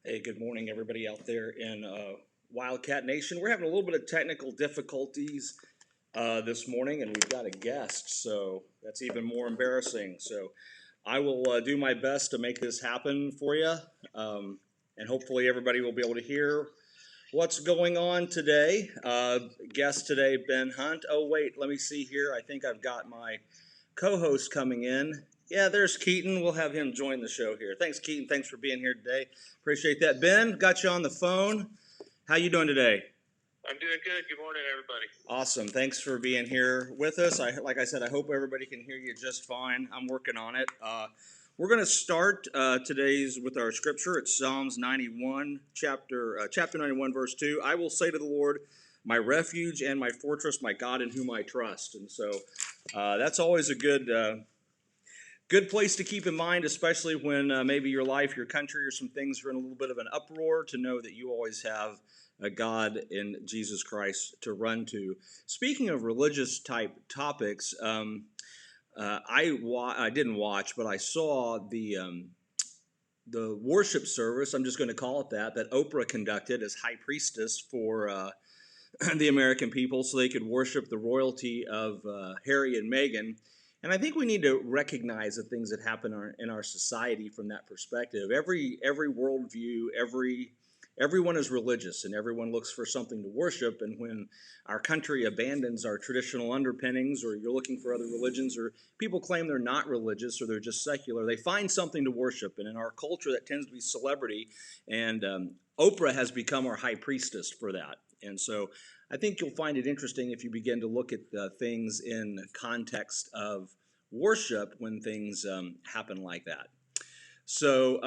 Hey, good morning, everybody out there in Wildcat Nation. We're having a little bit of technical difficulties this morning, and we've got a guest, so that's even more embarrassing. So I will do my best to make this happen for you, and hopefully everybody will be able to hear what's going on today. Guest today, Ben Hunt. Oh, wait, let me see here. I think I've got my co-host coming in. Yeah, there's Keaton. We'll have him join the show here. Thanks, Keaton. Thanks for being here today. Appreciate that. Ben, got you on the phone. How you doing today? I'm doing good. Good morning, everybody. Awesome. Thanks for being here with us. Like I said, I hope everybody can hear you just fine. I'm working on it. We're going to start today's with our scripture. It's Psalms 91, chapter 91, verse 2. I will say to the Lord, my refuge and my fortress, my God in whom I trust. And so that's always a good place to keep in mind, especially when maybe your life, your country, or some things are in a little bit of an uproar, to know that you always have a God in Jesus Christ to run to. Speaking of religious type topics, I didn't watch, but I saw the worship service. I'm just going to call it that Oprah conducted as high priestess for the American people, so they could worship the royalty of Harry and Meghan. And I think we need to recognize the things that happen in our society from that perspective. Every worldview, everyone is religious, and everyone looks for something to worship. And when our country abandons our traditional underpinnings, or you're looking for other religions, or people claim they're not religious or they're just secular, they find something to worship. And in our culture, that tends to be celebrity. And Oprah has become our high priestess for that. And so I think you'll find it interesting if you begin to look at things in context of worship when things happen like that. So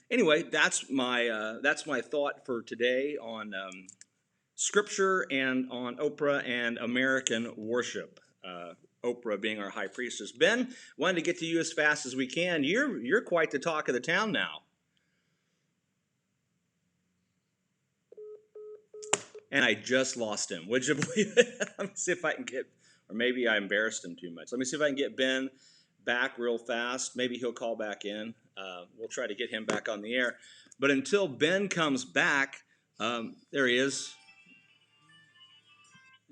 anyway, that's my thought for today on scripture and on Oprah and American worship. Oprah being our high priestess. Ben, wanted to get to you as fast as we can. You're quite the talk of the town now. And I just lost him. Would you believe it? Let me see if I can get, or maybe I embarrassed him too much. Let me see if I can get Ben back real fast. Maybe he'll call back in. We'll try to get him back on the air. But until Ben comes back, there he is.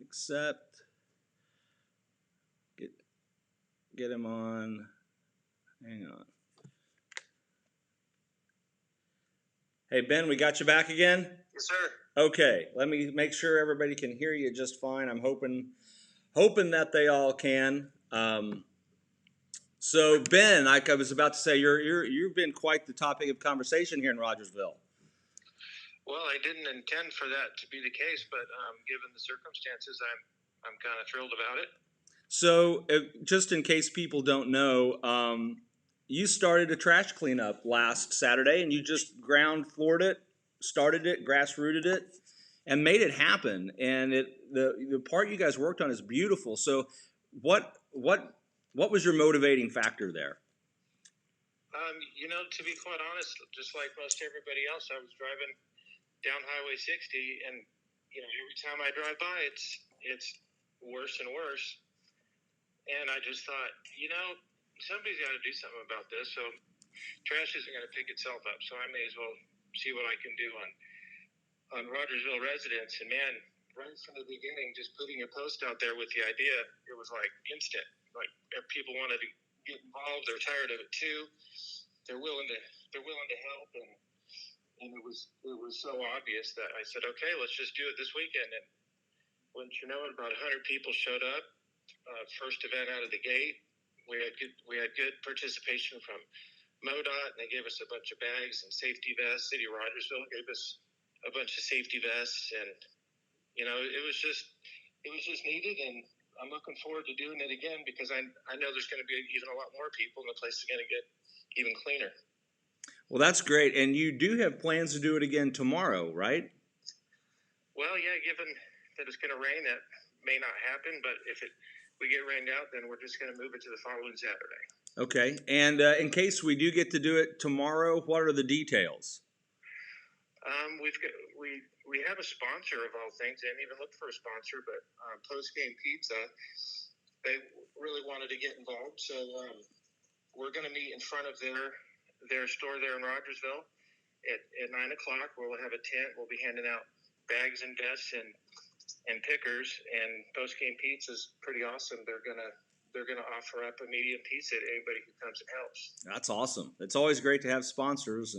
Accept. Get him on. Hang on. Hey, Ben, we got you back again? Yes, sir. Okay, let me make sure everybody can hear you just fine. I'm hoping that they all can. So Ben, like I was about to say, you've been quite the topic of conversation here in Rogersville. Well, I didn't intend for that to be the case, but given the circumstances, I'm kind of thrilled about it. So, just in case people don't know, you started a trash cleanup last Saturday, and you just ground floored it, started it, grassrooted it, and made it happen. And the part you guys worked on is beautiful. So, what was your motivating factor there? To be quite honest, just like most everybody else, I was driving down Highway 60, and every time I drive by, it's worse and worse. And I just thought, somebody's got to do something about this. So trash isn't going to pick itself up. So I may as well see what I can do on Rogersville residents. And man, right from the beginning, just putting a post out there with the idea, it was like instant. Like people wanted to get involved. They're tired of it too. They're willing to help, and it was so obvious that I said, okay, let's just do it this weekend. And wouldn't you know it, about 100 people showed up. First event out of the gate. We had good participation from MoDOT, and they gave us a bunch of bags and safety vests. City of Rogersville gave us a bunch of safety vests, and it was just needed, and I'm looking forward to doing it again because I know there's going to be even a lot more people, and the place is going to get even cleaner. Well, that's great, and you do have plans to do it again tomorrow, right? Well, yeah, given that it's going to rain, that may not happen, but if we get rained out, then we're just going to move it to the following Saturday. Okay, and in case we do get to do it tomorrow, what are the details? We have a sponsor of all things. I didn't even look for a sponsor, but Post Game Pizza, they really wanted to get involved, so we're going to meet in front of their store there in Rogersville, at 9 o'clock. We'll have a tent. We'll be handing out bags and vests and pickers, and post game pizza is pretty awesome. They're gonna offer up a medium pizza to anybody who comes and helps. That's awesome. It's always great to have sponsors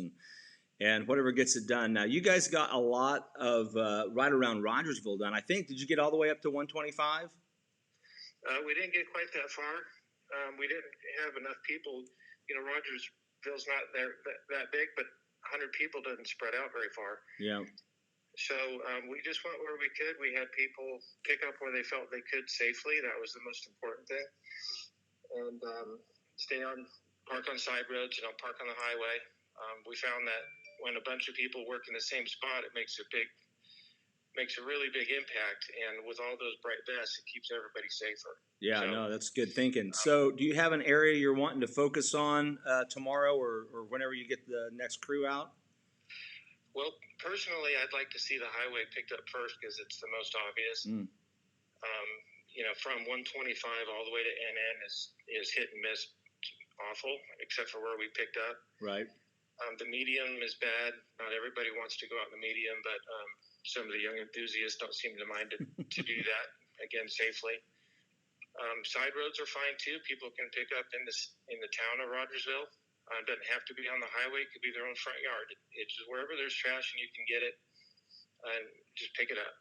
and whatever gets it done. Now, you guys got a lot of right around Rogersville done. I think, did you get all the way up to 125? We didn't get quite that far. We didn't have enough people. Rogersville's not that big, but 100 people doesn't spread out very far. Yeah. So we just went where we could. We had people pick up where they felt they could safely. That was the most important thing. And park on side roads, park on the highway. We found that when a bunch of people work in the same spot, it makes a really big impact. And with all those bright vests, it keeps everybody safer. Yeah, no, that's good thinking. So do you have an area you're wanting to focus on tomorrow or whenever you get the next crew out? Well, personally, I'd like to see the highway picked up first because it's the most obvious. From 125 all the way to NN is hit and miss awful, except for where we picked up. Right. The medium is bad. Not everybody wants to go out in the medium, but some of the young enthusiasts don't seem to mind to do that, again, safely. Side roads are fine, too. People can pick up in the town of Rogersville. It doesn't have to be on the highway. It could be their own front yard. It's just wherever there's trash and you can get it, and just pick it up.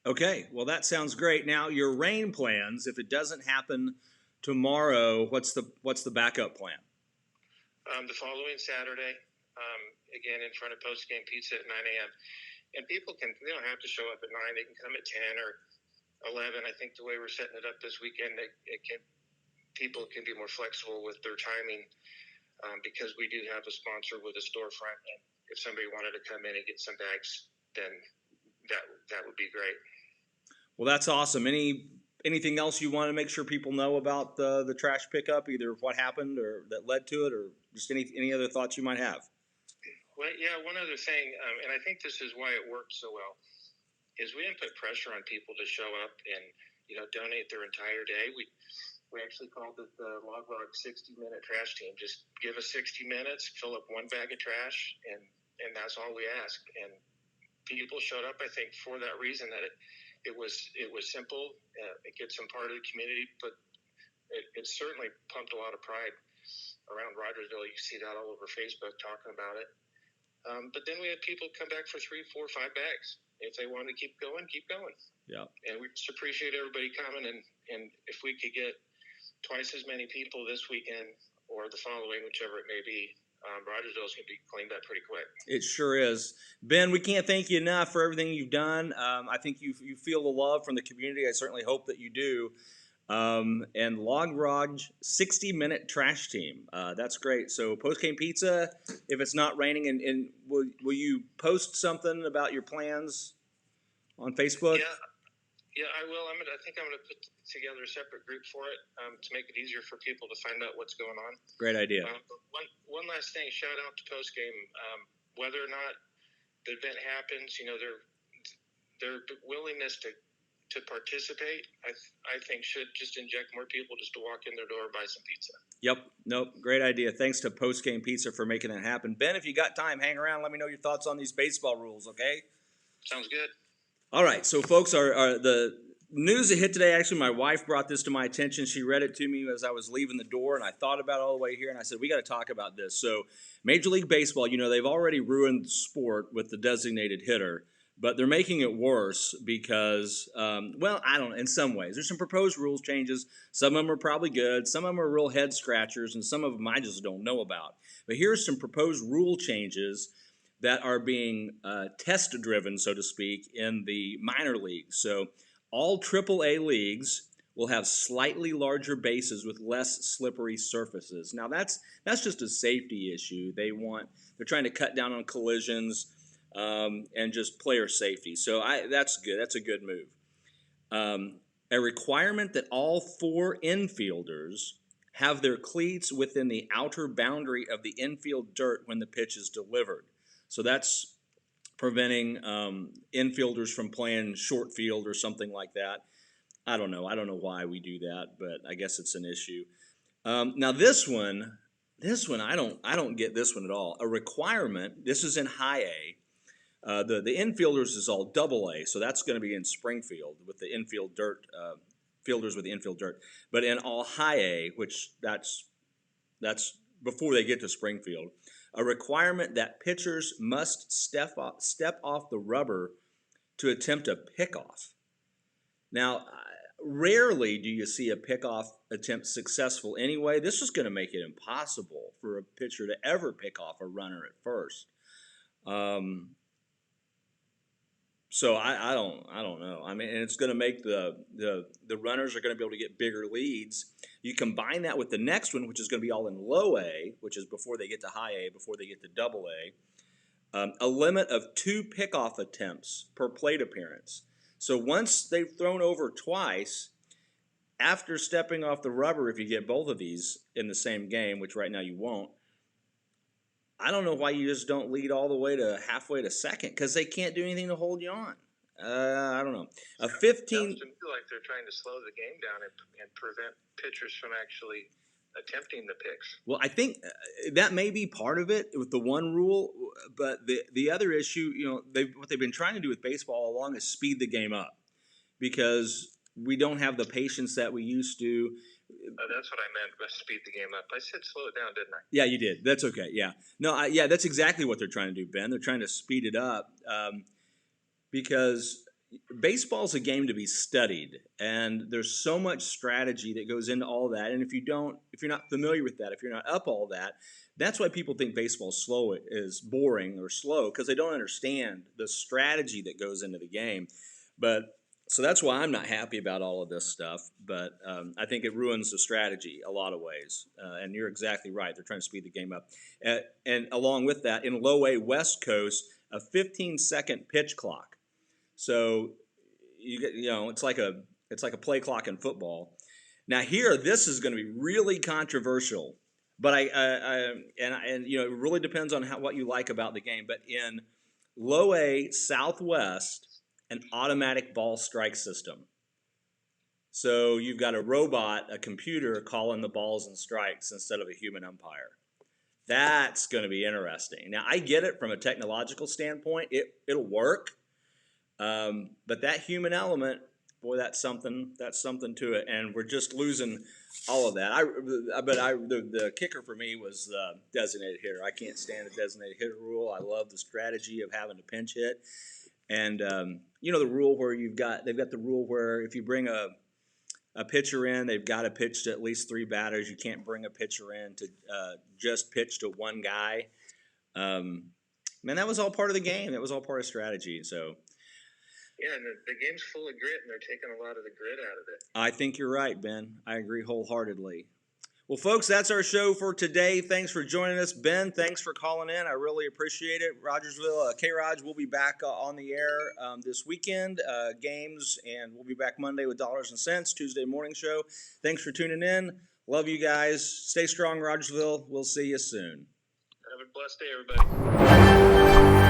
Okay, well, that sounds great. Now, your rain plans, if it doesn't happen tomorrow, what's the backup plan? The following Saturday, again, in front of Post Game Pizza at 9 a.m. And people they don't have to show up at 9. They can come at 10 or 11. I think the way we're setting it up this weekend, people can be more flexible with their timing. Because we do have a sponsor with a storefront, and if somebody wanted to come in and get some bags, then that would be great. Well, that's awesome. Anything else you want to make sure people know about the trash pickup, either what happened or that led to it, or just any other thoughts you might have? Well, yeah, one other thing, and I think this is why it worked so well, is we didn't put pressure on people to show up and donate their entire day. We actually called it the K-ROG 60-minute trash team. Just give us 60 minutes, fill up one bag of trash, and that's all we asked. And people showed up, I think, for that reason, that it was simple. It gets them part of the community, but it certainly pumped a lot of pride around Rogersville. You see that all over Facebook talking about it. But then we had people come back for 3, 4, 5 bags. If they wanted to keep going, keep going. Yeah. And we just appreciate everybody coming. And if we could get twice as many people this weekend or the following, whichever it may be, Rogersville's going to be cleaned up pretty quick. It sure is. Ben, we can't thank you enough for everything you've done. I think you feel the love from the community. I certainly hope that you do. And K-ROG 60-minute trash team. That's great. So post-game pizza, if it's not raining, and will you post something about your plans on Facebook? Yeah, I will. I think I'm going to put together a separate group for it to make it easier for people to find out what's going on. Great idea. One last thing, shout out to Post Game. Whether or not the event happens, their willingness to participate, I think should just inject more people just to walk in their door and buy some pizza. Yep. Nope. Great idea. Thanks to Post Game Pizza for making that happen. Ben, if you got time, hang around. Let me know your thoughts on these baseball rules, okay? Sounds good. All right, so folks, the news that hit today, actually my wife brought this to my attention. She read it to me as I was leaving the door, and I thought about it all the way here, and I said, we got to talk about this. So Major League Baseball, they've already ruined the sport with the designated hitter, but they're making it worse because, I don't know, in some ways. There's some proposed rules changes. Some of them are probably good. Some of them are real head scratchers, and some of them I just don't know about. But here's some proposed rule changes that are being test-driven, so to speak, in the minor leagues. So all AAA leagues will have slightly larger bases with less slippery surfaces. Now that's just a safety issue. They're trying to cut down on collisions and just player safety. So that's good. That's a good move. A requirement that all 4 infielders have their cleats within the outer boundary of the infield dirt when the pitch is delivered. So that's preventing infielders from playing short field or something like that. I don't know. I don't know why we do that, but I guess it's an issue. Now this one This one, I don't get this one at all. A requirement. This is in high A. The infielders is all double A, so that's going to be in Springfield with the infield dirt, fielders with the infield dirt. But in all high A, which that's before they get to Springfield, a requirement that pitchers must step off the rubber to attempt a pickoff. Now, rarely do you see a pickoff attempt successful anyway. This is going to make it impossible for a pitcher to ever pick off a runner at first. So I don't know. I mean, and it's going to make the runners are going to be able to get bigger leads. You combine that with the next one, which is going to be all in low A, which is before they get to high A, before they get to double A. A limit of 2 pickoff attempts per plate appearance. So once they've thrown over twice, after stepping off the rubber, if you get both of these in the same game, which right now you won't, I don't know why you just don't lead all the way to halfway to second, because they can't do anything to hold you on. I don't know. A 15. Sounds to me like they're trying to slow the game down and prevent pitchers from actually attempting the picks. Well, I think that may be part of it with the one rule, but the other issue, what they've been trying to do with baseball all along is speed the game up, because we don't have the patience that we used to. That's what I meant by speed the game up. I said slow it down, didn't I? Yeah, you did. That's okay. Yeah. No, that's exactly what they're trying to do, Ben. They're trying to speed it up because baseball's a game to be studied, and there's so much strategy that goes into all that. And if you're not familiar with that, if you're not up all that, that's why people think baseball's slow is boring or slow, because they don't understand the strategy that goes into the game. So that's why I'm not happy about all of this stuff, but I think it ruins the strategy a lot of ways. And you're exactly right. They're trying to speed the game up. And along with that, in low A West Coast, a 15-second pitch clock. So it's like a play clock in football. Now here, this is going to be really controversial, but it really depends on what you like about the game. But in low A Southwest, an automatic ball strike system. So you've got a robot, a computer, calling the balls and strikes instead of a human umpire. That's going to be interesting. Now, I get it from a technological standpoint. It'll work. But that human element, boy, that's something to it. And we're just losing all of that. The kicker for me was designated hitter. I can't stand the designated hitter rule. I love the strategy of having to pinch hit. And the rule where they've got the rule where if you bring a pitcher in, they've got to pitch to at least 3 batters. You can't bring a pitcher in to just pitch to one guy. Man, that was all part of the game. That was all part of strategy. So yeah, and the game's full of grit, and they're taking a lot of the grit out of it. I think you're right, Ben. I agree wholeheartedly. Well, folks, that's our show for today. Thanks for joining us. Ben, thanks for calling in. I really appreciate it. Rogersville, K-ROG will be back on the air this weekend, games, and we'll be back Monday with Dollars and Cents, Tuesday morning show. Thanks for tuning in. Love you guys. Stay strong, Rogersville. We'll see you soon. Have a blessed day, everybody.